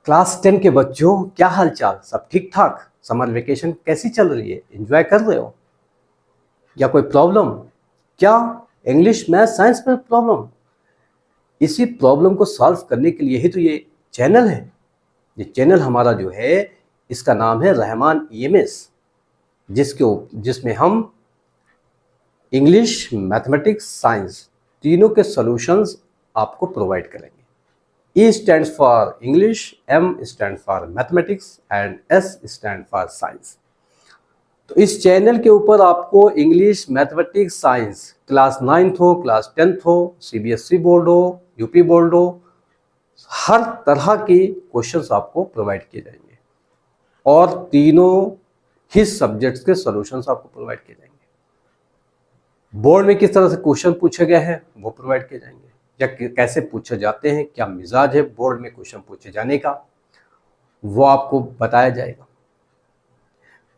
Class 10 के बच्चों, क्या हाल चाल? सब ठीक ठाक? समर वेकेशन कैसी चल रही है? एंजॉय कर रहे हो या कोई प्रॉब्लम? क्या इंग्लिश मैथ साइंस में प्रॉब्लम? इसी प्रॉब्लम को सॉल्व करने के लिए ही तो ये चैनल है। ये चैनल हमारा जो है, इसका नाम है रहमान EMS, जिसमें हम इंग्लिश, मैथमेटिक्स, साइंस तीनों के सॉल्यूशंस आपको प्रोवाइड करेंगे। E stands for English, M stands for Mathematics and S stands for Science। तो इस चैनल के ऊपर आपको English, mathematics, science class 9th हो, क्लास 10th हो, CBSE बोर्ड हो, UP बोर्ड हो, हर तरह के क्वेश्चंस आपको प्रोवाइड किए जाएंगे और तीनों ही सब्जेक्ट्स के सॉल्यूशंस आपको प्रोवाइड किए जाएंगे। बोर्ड में किस तरह से क्वेश्चन पूछे गए हैं वो प्रोवाइड किए जाएंगे, या कैसे पूछे जाते हैं, क्या मिजाज है बोर्ड में क्वेश्चन पूछे जाने का, वो आपको बताया जाएगा।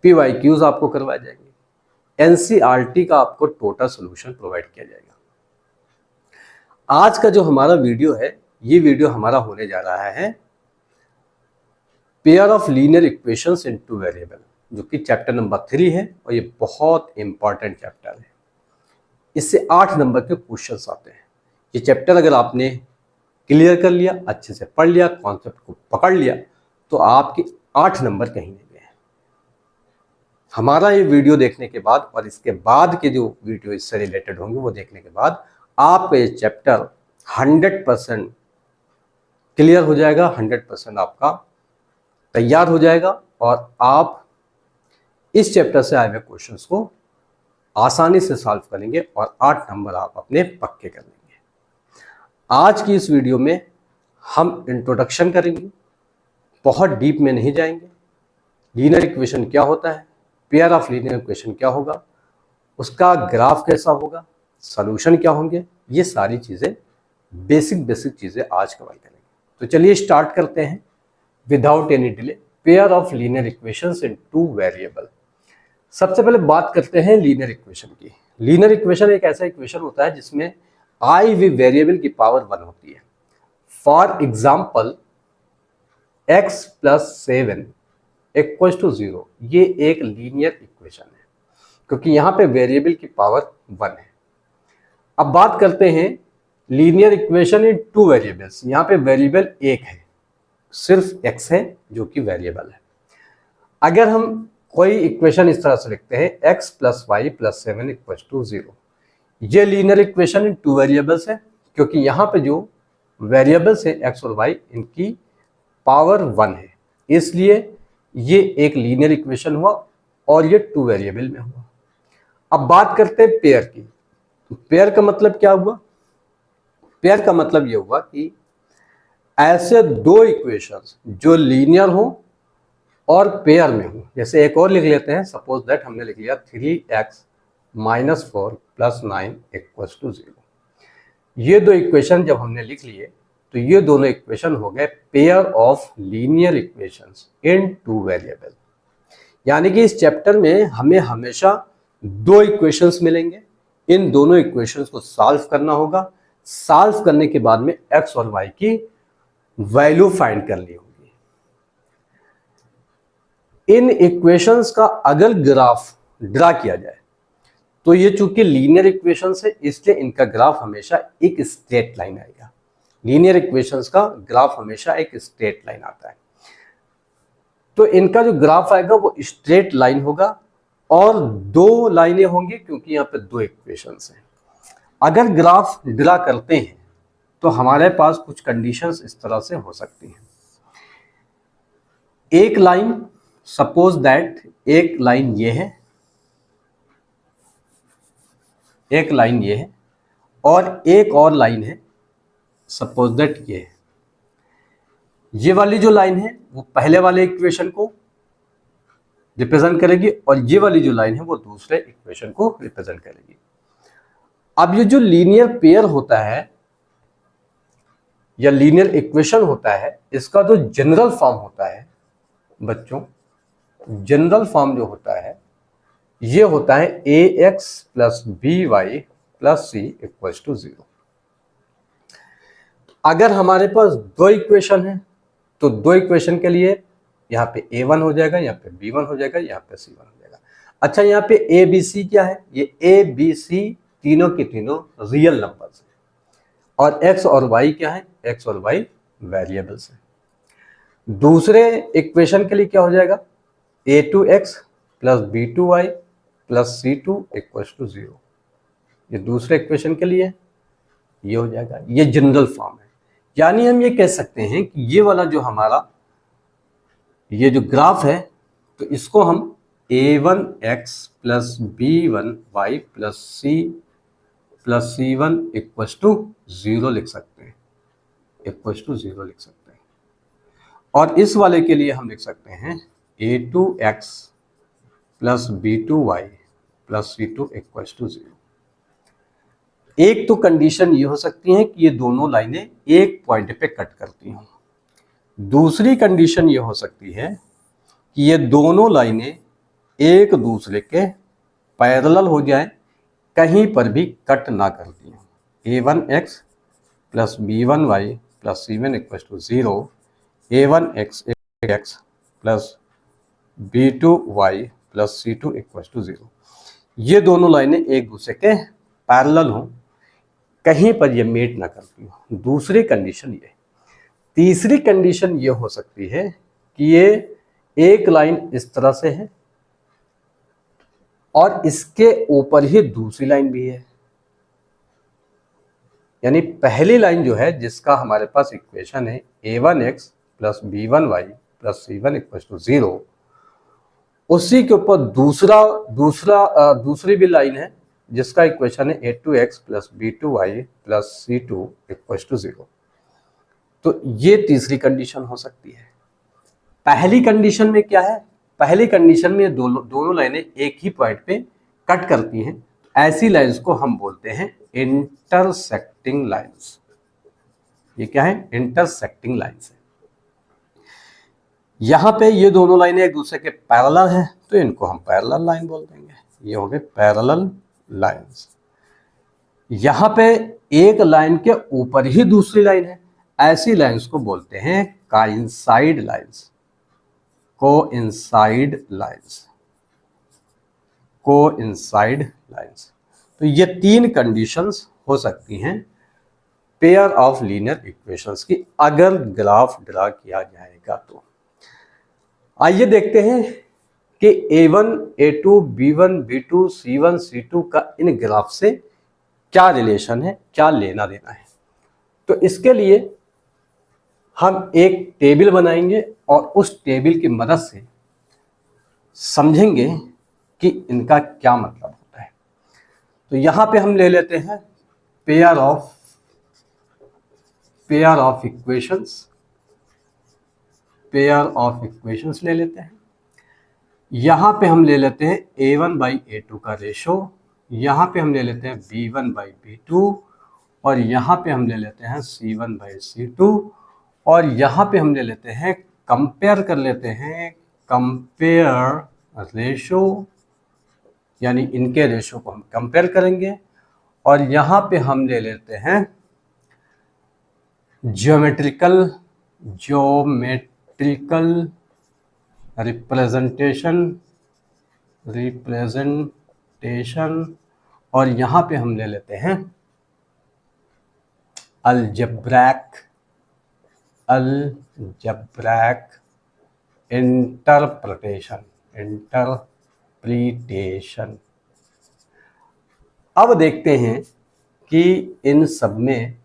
PYQs आपको करवाए जाएंगे। NCERT का आपको टोटल सॉल्यूशन प्रोवाइड किया जाएगा। आज का जो हमारा वीडियो है, ये वीडियो हमारा होने जा रहा है pair of linear equations in two variable, जो कि चैप्टर नंबर 3 है और ये बहुत इंपॉर्टेंट चैप्टर है। इससे 8 नंबर के क्वेश्चंस आते हैं। ये चैप्टर अगर आपने क्लियर कर लिया, अच्छे से पढ़ लिया, कॉन्सेप्ट को पकड़ लिया, तो आपके 8 नंबर कहीं नहीं गए। हमारा ये वीडियो देखने के बाद और इसके बाद के जो वीडियो इससे रिलेटेड होंगे वो देखने के बाद आपका ये चैप्टर 100% क्लियर हो जाएगा, 100% आपका तैयार हो जाएगा और आप इस चैप्टर से आए हुए क्वेश्चंस को आसानी से सॉल्व करेंगे और 8 नंबर आप अपने पक्के कर लेंगे। आज की इस वीडियो में हम इंट्रोडक्शन करेंगे, बहुत डीप में नहीं जाएंगे। लीनियर इक्वेशन क्या होता है, पेयर ऑफ लीनियर इक्वेशन क्या होगा, उसका ग्राफ कैसा होगा, सॉल्यूशन क्या होंगे, ये सारी चीज़ें बेसिक चीज़ें आज कवर करेंगे। तो चलिए स्टार्ट करते हैं without any delay. Pair of linear equations in two variable. सबसे पहले बात करते हैं लीनियर इक्वेशन की। लीनियर इक्वेशन एक ऐसा इक्वेशन होता है जिसमें आई वी वेरिएबल की पावर 1 होती है। फॉर एग्जाम्पल x + 7 = 0, ये एक लीनियर इक्वेशन है क्योंकि यहाँ पे वेरिएबल की पावर 1 है। अब बात करते हैं linear equation in two variables. यहाँ पे वेरिएबल एक है, सिर्फ x है जो कि वेरिएबल है। अगर हम कोई इक्वेशन इस तरह से लिखते हैं x + y + 7 = 0, ये linear equation in two variables है क्योंकि यहाँ पे जो वेरिएबल्स है x और y, इनकी पावर 1 है, इसलिए ये एक लीनियर इक्वेशन हुआ और ये टू वेरिएबल में हुआ। अब बात करते हैं पेयर की। तो पेयर का मतलब क्या हुआ? पेयर का मतलब ये हुआ कि ऐसे दो इक्वेशंस जो लीनियर हो और पेयर में हो। जैसे एक और लिख लेते हैं, सपोज दैट हमने लिख लिया 3x - 4 + 9 = 0। ये दो इक्वेशन जब हमने लिख लिए तो ये दोनों इक्वेशन हो गए pair of linear equations in two variable. यानी कि इस चैप्टर में हमें हमेशा दो इक्वेशंस मिलेंगे, इन दोनों इक्वेशंस को सॉल्व करना होगा। सॉल्व करने के बाद में x और y की वैल्यू फाइंड करनी होगी। इन इक्वेशंस का अगर ग्राफ ड्रा किया जाए तो ये चूंकि लीनियर इक्वेशंस है, इसलिए इनका ग्राफ हमेशा एक स्ट्रेट लाइन आएगा। लीनियर इक्वेशंस का ग्राफ हमेशा एक स्ट्रेट लाइन आता है, तो इनका जो ग्राफ आएगा वो स्ट्रेट लाइन होगा और दो लाइनें होंगी क्योंकि यहाँ पे दो इक्वेशंस हैं। अगर ग्राफ ड्रा करते हैं तो हमारे पास कुछ कंडीशंस इस तरह से हो सकती हैं। एक लाइन, सपोज दैट एक लाइन ये है, एक लाइन ये है और एक और लाइन है, सपोज दैट ये है। ये वाली जो लाइन है वो पहले वाले इक्वेशन को रिप्रेजेंट करेगी और ये वाली जो लाइन है वो दूसरे इक्वेशन को रिप्रेजेंट करेगी। अब ये जो लीनियर पेयर होता है या लीनियर इक्वेशन होता है, इसका जो जनरल फॉर्म होता है बच्चों, जनरल फॉर्म जो होता है ये होता है ax + by + c = 0। अगर हमारे पास दो इक्वेशन है तो दो इक्वेशन के लिए यहाँ पे A1 हो जाएगा, यहाँ पे B1 हो जाएगा, यहाँ पे C1 हो जाएगा। अच्छा, यहाँ पे A B C क्या है? ये A B C तीनों के तीनों रियल नंबर्स हैं, और X और Y क्या है? X और Y वेरिएबल्स हैं। दूसरे इक्वेशन के लिए क्या हो जाएगा? A2X plus B2Y plus C2 equals to 0। ये दूसरे इक्वेशन के लिए ये हो जाएगा। ये जनरल फॉर्म है, यानी हम ये कह सकते हैं कि ये वाला जो हमारा ये जो ग्राफ है, तो इसको हम A1X plus B1Y plus C1 equals to 0 लिख सकते हैं, इक्वल्स टू 0 लिख सकते हैं। और इस वाले के लिए हम लिख सकते हैं A2X plus B2Y plus C2 equals to 0। एक तो कंडीशन ये हो सकती है कि ये दोनों लाइनें एक पॉइंट पे कट करती हों। दूसरी कंडीशन ये हो सकती है कि ये दोनों लाइनें एक दूसरे के पैरेलल हो जाएं, कहीं पर भी कट ना करती हों। A1X plus B1Y plus C1 equals to 0, A1X plus B2Y plus C2 equals to 0। ये दोनों लाइनें एक दूसरे के पैरेलल हों, कहीं पर ये मेट ना करती हो। दूसरी कंडीशन ये। तीसरी कंडीशन ये हो सकती है कि ये एक लाइन इस तरह से है और इसके ऊपर ही दूसरी लाइन भी है, यानी पहली लाइन जो है जिसका हमारे पास इक्वेशन है A1X plus B1Y plus C1 equals to 0, उसी के ऊपर दूसरी भी लाइन है जिसका इक्वेशन है A2X plus B2Y plus C2 equals to 0। तो ये तीसरी कंडीशन हो सकती है। पहली कंडीशन में क्या है? पहली कंडीशन में दोनों लाइनें एक ही पॉइंट पे कट करती हैं, ऐसी लाइंस को हम बोलते हैं इंटरसेक्टिंग लाइंस। ये क्या है? इंटरसेक्टिंग लाइंस है। यहां पे ये दोनों लाइनें एक दूसरे के पैरेलल हैं, तो इनको हम पैरेलल लाइन बोल देंगे। ये हो गए पैरेलल लाइंस। यहां पे एक लाइन के ऊपर ही दूसरी लाइन है, ऐसी लाइंस को बोलते हैं coincide lines. Coincide lines, coincide lines. तो ये तीन कंडीशंस हो सकती हैं पेयर ऑफ लीनियर इक्वेशंस की, अगर ग्राफ ड्रा किया जाएगा तो। आइए देखते हैं कि A1, A2, B1, B2, C1, C2 का इन ग्राफ से क्या रिलेशन है, क्या लेना देना है। तो इसके लिए हम एक टेबल बनाएंगे और उस टेबल की मदद से समझेंगे कि इनका क्या मतलब होता है। तो यहां पे हम ले लेते हैं पेयर ऑफ इक्वेशंस ले लेते हैं। यहां पे हम ले लेते हैं A1/A2 का रेशो, यहां पे हम ले लेते हैं B1/B2, और यहां पे हम ले लेते हैं C1/C2, और यहां पे हम ले लेते हैं कंपेयर कर लेते हैं कंपेयर रेशो, यानी इनके रेशो को हम कंपेयर करेंगे। और यहां पे हम ले लेते हैं ज्योमेट्रिकल रिप्रेजेंटेशन, और यहां पे हम ले लेते हैं अलजेब्रैक इंटरप्रिटेशन। अब देखते हैं कि इन सब में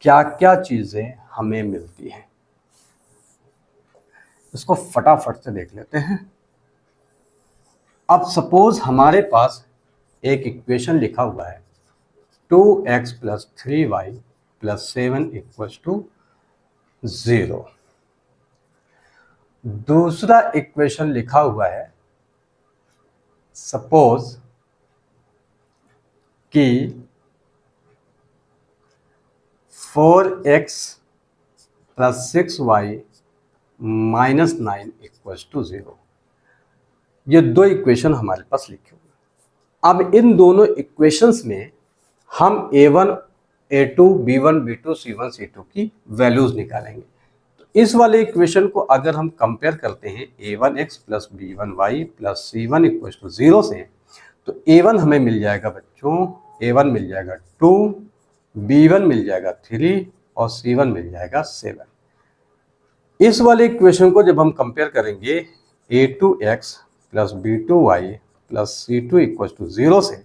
क्या क्या चीजें हमें मिलती हैं। इसको फटाफट से देख लेते हैं। अब सपोज हमारे पास एक इक्वेशन लिखा हुआ है 2x plus 3y plus 7 equals to 0। दूसरा इक्वेशन लिखा हुआ है सपोज कि 4x plus 6y minus 9 equals to 0। ये दो इक्वेशन हमारे पास लिखे हुए हैं। अब इन दोनों इक्वेशंस में हम A1, A2, B1, B2, C1, C2 की वैल्यूज निकालेंगे। तो इस वाले इक्वेशन को अगर हम कंपेयर करते हैं a1x plus b1y plus c1 equal to 0 से, तो a1 हमें मिल जाएगा बच्चों, a1 मिल जाएगा 2, b1 मिल जाएगा 3 और c1 मिल जाएगा 7। इस वाले इक्वेशन को जब हम कंपेयर करेंगे a2x plus b2y plus c2 equal to 0 से,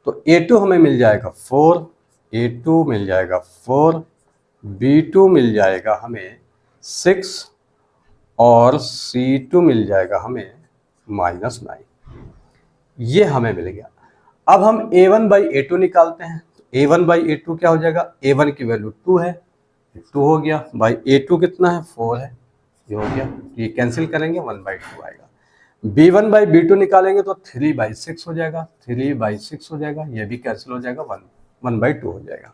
तो a2 हमें मिल जाएगा 4, a2 मिल जाएगा 4, b2 मिल जाएगा हमें 6 और c2 मिल जाएगा हमें -9। ये हमें मिल गया। अब हम a1 बाई a2 निकालते हैं। तो a1 बाई a2 क्या हो जाएगा, a1 की वैल्यू 2 है, 2 हो गया, बाई a2 कितना है, 4 है, ये हो गया। ये कैंसिल करेंगे 1/2 आएगा। b1 बाई b2 निकालेंगे तो 3/6 हो जाएगा, 3/6 हो जाएगा, ये भी कैंसिल हो जाएगा, 1/2 हो जाएगा।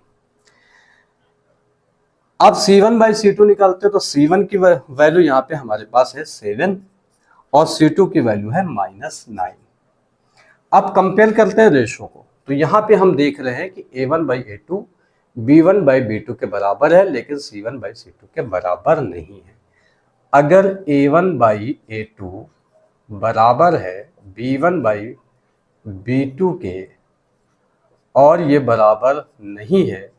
अब c1 बाई c2 निकालते हैं तो c1 की वैल्यू यहाँ पे हमारे पास है 7 और c2 की वैल्यू है -9। अब कंपेयर करते हैं रेशो को, तो यहाँ पे हम देख रहे हैं कि a1 by a2 b1 by b2 के बराबर है, लेकिन c1 बाई c2 के बराबर नहीं है। अगर a1 बाई a2 बराबर है b1 बाई b2 के और ये बराबर नहीं है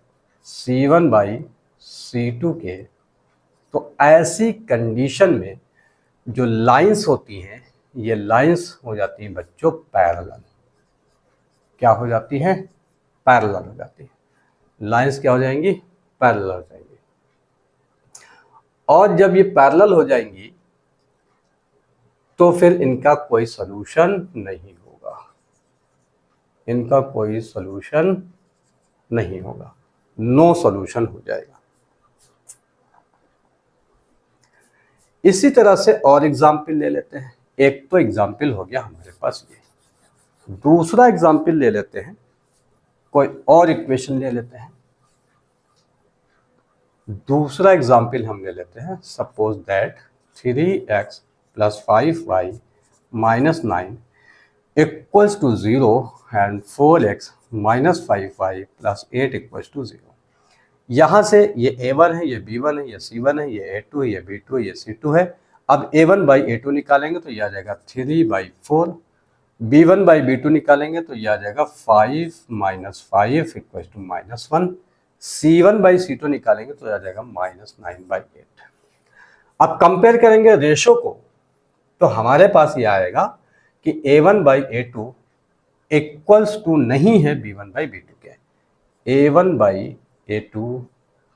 c1 बाई c2 के, तो ऐसी कंडीशन में जो लाइंस होती हैं, ये लाइंस हो जाती हैं बच्चों पैरेलल। क्या हो जाती हैं, पैरेलल हो जाती है। लाइंस क्या हो जाएंगी, पैरेलल हो जाएंगी। और जब ये पैरेलल हो जाएंगी तो फिर इनका कोई सलूशन नहीं होगा, इनका कोई सलूशन नहीं होगा, नो सॉल्यूशन हो जाएगा। इसी तरह से और एग्जाम्पल ले लेते हैं। एक तो एग्जाम्पल हो गया हमारे पास ये, दूसरा एग्जाम्पल ले लेते हैं, कोई और इक्वेशन ले लेते हैं। दूसरा एग्जाम्पल हम ले लेते हैं, suppose that 3x plus 5y minus 9 equals to 0 and 4x minus 5y plus 8 equals to 0। यहाँ से ये a1 है, ये b1 है, ये c1 है, ये a2 है, ये b2 है, ये c2 है। अब a1 बाई a2 निकालेंगे तो यह आ जाएगा 3/4, b1 बाई b2 निकालेंगे तो यह आ जाएगा 5 minus 5 equal to -1, c1 by c2 निकालेंगे तो यह आ जाएगा -9/8। अब कंपेयर करेंगे रेशो को, तो हमारे पास ये आएगा कि a1 by a2 equals to नहीं है b1 बाई b2 के, a1 बाई a2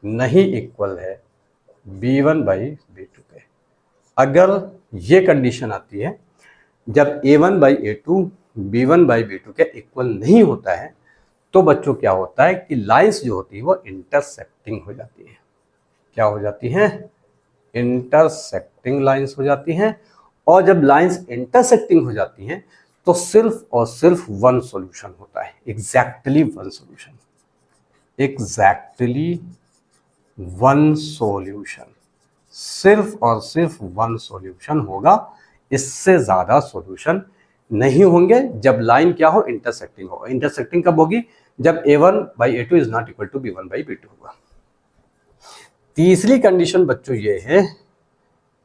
नहीं इक्वल है b1 बाई b2 के। अगर ये कंडीशन आती है, जब a1 by a2 b1 by b2 के इक्वल नहीं होता है, तो बच्चों क्या होता है कि लाइंस जो होती है वो इंटरसेक्टिंग हो जाती है। क्या हो जाती हैं, इंटरसेक्टिंग लाइंस हो जाती हैं। और जब लाइंस इंटरसेक्टिंग हो जाती हैं तो सिर्फ और सिर्फ वन सॉल्यूशन होता है, exactly one solution, exactly one solution, सिर्फ और सिर्फ वन सॉल्यूशन होगा, इससे ज्यादा सॉल्यूशन नहीं होंगे जब लाइन क्या हो, इंटरसेक्टिंग हो। इंटरसेक्टिंग कब होगी, जब a1 by a2 is not equal to b1 by b2 होगा। तीसरी कंडीशन बच्चों ये है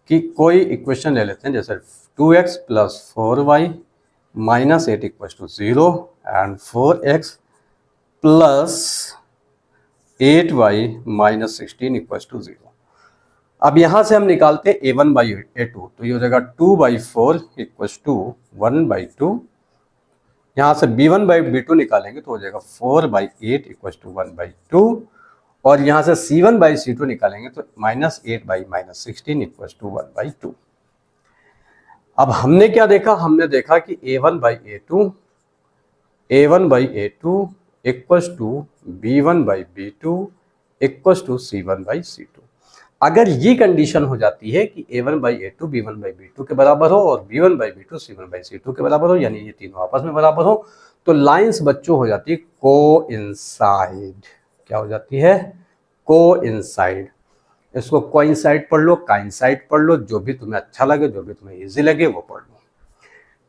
कि कोई इक्वेशन ले लेते हैं, जैसे 2x plus 4y minus 8 equal to 0 and 4x plus 8y minus 16 equal to 0। अब यहां से हम निकालते हैं a1 बाई a2, तो ये हो जाएगा 2/4 इक्वल टू 1/2। यहाँ से b1 बाई b2 निकालेंगे तो हो जाएगा 4/8 इक्वल टू 1/2, और यहाँ से c1 बाई c2 निकालेंगे तो -8/-16 इक्वल टू 1/2। अब हमने क्या देखा, हमने देखा कि a1 by a2 equals to b1 by b2 equals to c1 by c2। अगर ये कंडीशन हो जाती है कि a1 by a2 b1 by b2 के बराबर हो और b1 by b2 c1 by c2 के बराबर हो, यानी ये तीनों आपस में बराबर हो, तो लाइंस बच्चों हो जाती है कोइंसाइड। क्या हो जाती है, कोइंसाइड। इसको कोइंसाइड पढ़ लो, काइंसाइड पढ़ लो, जो भी तुम्हें अच्छा लगे, जो भी तुम्हें इजी लगे वो पढ़ लो।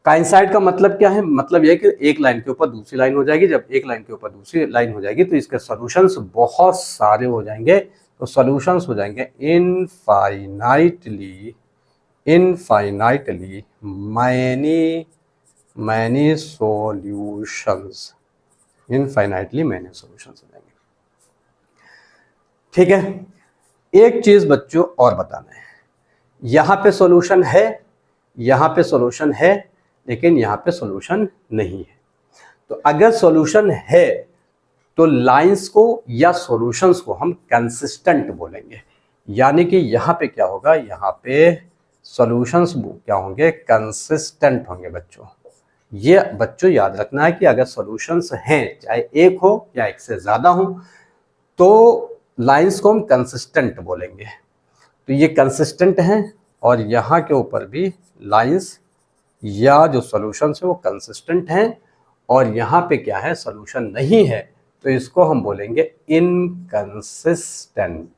काइंसाइड का मतलब क्या है, मतलब यह है कि एक लाइन के ऊपर दूसरी लाइन हो जाएगी। जब एक लाइन के ऊपर दूसरी लाइन हो जाएगी तो इसके सॉल्यूशंस बहुत सारे हो जाएंगे, तो सॉल्यूशंस हो जाएंगे infinitely many solutions, infinitely many solutions हो जाएंगे। ठीक है, एक चीज बच्चों और बताना है, यहां पे सॉल्यूशन है, यहां पे सॉल्यूशन है, लेकिन यहां पे सॉल्यूशन नहीं है। तो अगर सॉल्यूशन है तो लाइंस को या सॉल्यूशंस को हम कंसिस्टेंट बोलेंगे, यानी कि यहाँ पे क्या होगा, यहाँ पे सॉल्यूशंस क्या होंगे, कंसिस्टेंट होंगे बच्चों। ये बच्चों याद रखना है कि अगर सॉल्यूशंस हैं, चाहे एक हो या एक से ज्यादा हो, तो लाइंस को हम कंसिस्टेंट बोलेंगे। तो ये कंसिस्टेंट हैं और यहाँ के ऊपर भी लाइंस या जो सॉल्यूशंस है वो कंसिस्टेंट हैं, और यहाँ पे क्या है, सॉल्यूशन नहीं है, तो इसको हम बोलेंगे इनकंसिस्टेंट।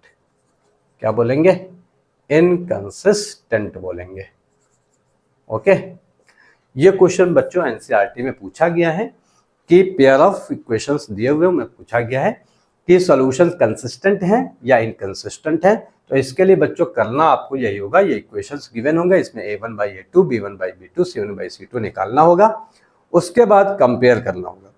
क्या बोलेंगे, इनकंसिस्टेंट बोलेंगे। ओके, ये क्वेश्चन बच्चों एनसीईआरटी में पूछा गया है कि पेयर ऑफ इक्वेशंस दिए हुए में पूछा गया है कि सॉल्यूशन कंसिस्टेंट हैं या इनकंसिस्टेंट है। तो इसके लिए बच्चों करना आपको यही होगा, ये इक्वेशंस गिवन होंगे, इसमें a1/a2 b1/b2 c1/c2 निकालना होगा, उसके बाद कंपेयर करना होगा।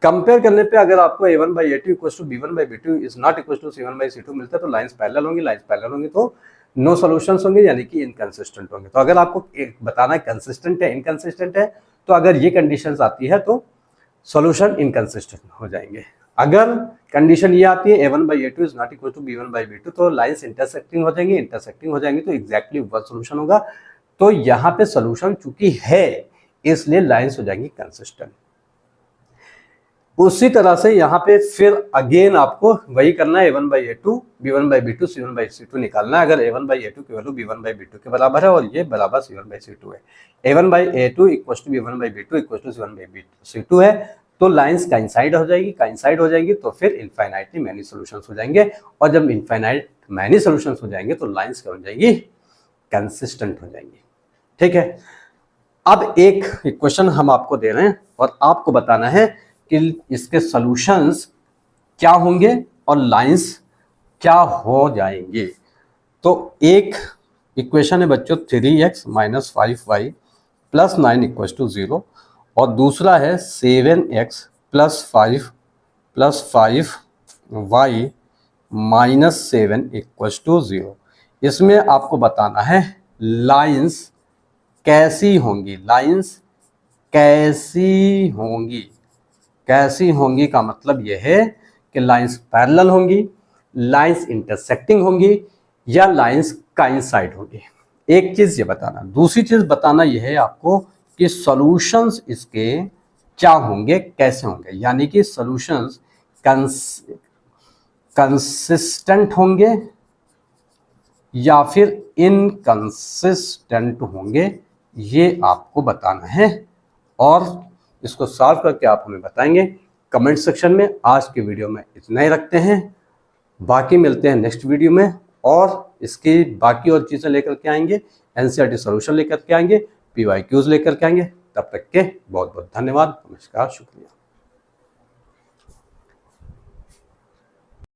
कंपेयर करने पे अगर आपको a1/a2 = b1/b2 is not equal to c1/c2 मिलता है तो लाइंस पैरेलल होंगी, लाइंस पैरेलल होंगी तो नो सॉल्यूशंस होंगे, यानी कि इनकंसिस्टेंट होंगे। तो अगर आपको बताना है कंसिस्टेंट है इनकंसिस्टेंट है, तो अगर ये कंडीशंस आती है तो सॉल्यूशन इनकंसिस्टेंट हो जाएंगे। अगर कंडीशन ये आती है a1/a2 is not equal to b1/b2 तो लाइंस इंटरसेक्टिंग हो जाएंगी, इंटरसेक्टिंग हो जाएंगी तो एग्जैक्टली वह सॉल्यूशन होगा। तो यहाँ पे सॉल्यूशन चूंकि है इसलिए लाइंस हो जाएंगी कंसिस्टेंट। उसी तरह से यहाँ पे फिर अगेन आपको वही करना है, a1/a2 b1/b2 c1/c2 निकालना है। अगर a1/a2 की वैल्यू b1/b2 के बराबर है और ये बराबर c1/c2 है, a1/a2 = b1/b2 = c1/c2 है, तो लाइंस काइंसाइड हो जाएगी, काइंसाइड हो जाएगी तो फिर इनफाइनाइटली मैनी सॉल्यूशंस हो जाएंगे, और जब इनफाइनाइट मैनी सॉल्यूशंस हो जाएंगे तो लाइंस क्या हो जाएंगी, कंसिस्टेंट हो जाएंगी। ठीक है, अब एक इक्वेशन हम आपको दे रहे हैं और आपको बताना है कि इसके सॉल्यूशंस क्या होंगे और लाइंस क्या हो जाएंगे। तो एक इक्वेशन है बच्चों 3x - 5y + 9 = 0, और दूसरा है 7x + 5 + 5y - 7 = 0। इसमें आपको बताना है लाइंस कैसी होंगी, लाइंस कैसी होंगी। कैसी होंगी का मतलब यह है कि लाइंस पैरेलल होंगी, लाइंस इंटरसेक्टिंग होंगी, या लाइंस काइंसाइड होंगी। एक चीज ये बताना, दूसरी चीज बताना यह है आपको कि सॉल्यूशंस इसके क्या होंगे, कैसे होंगे, यानी कि सॉल्यूशंस कंसिस्टेंट होंगे या फिर इनकंसिस्टेंट होंगे, ये आपको बताना है, और इसको सॉल्व करके आप हमें बताएंगे कमेंट सेक्शन में। आज के वीडियो में इतना ही रखते हैं, बाकी मिलते हैं नेक्स्ट वीडियो में, और इसकी बाकी और चीज़ें लेकर के आएंगे, एनसीईआरटी सॉल्यूशन लेकर के आएंगे, PYQs लेकर के आएंगे। तब तक के बहुत बहुत धन्यवाद, नमस्कार, शुक्रिया।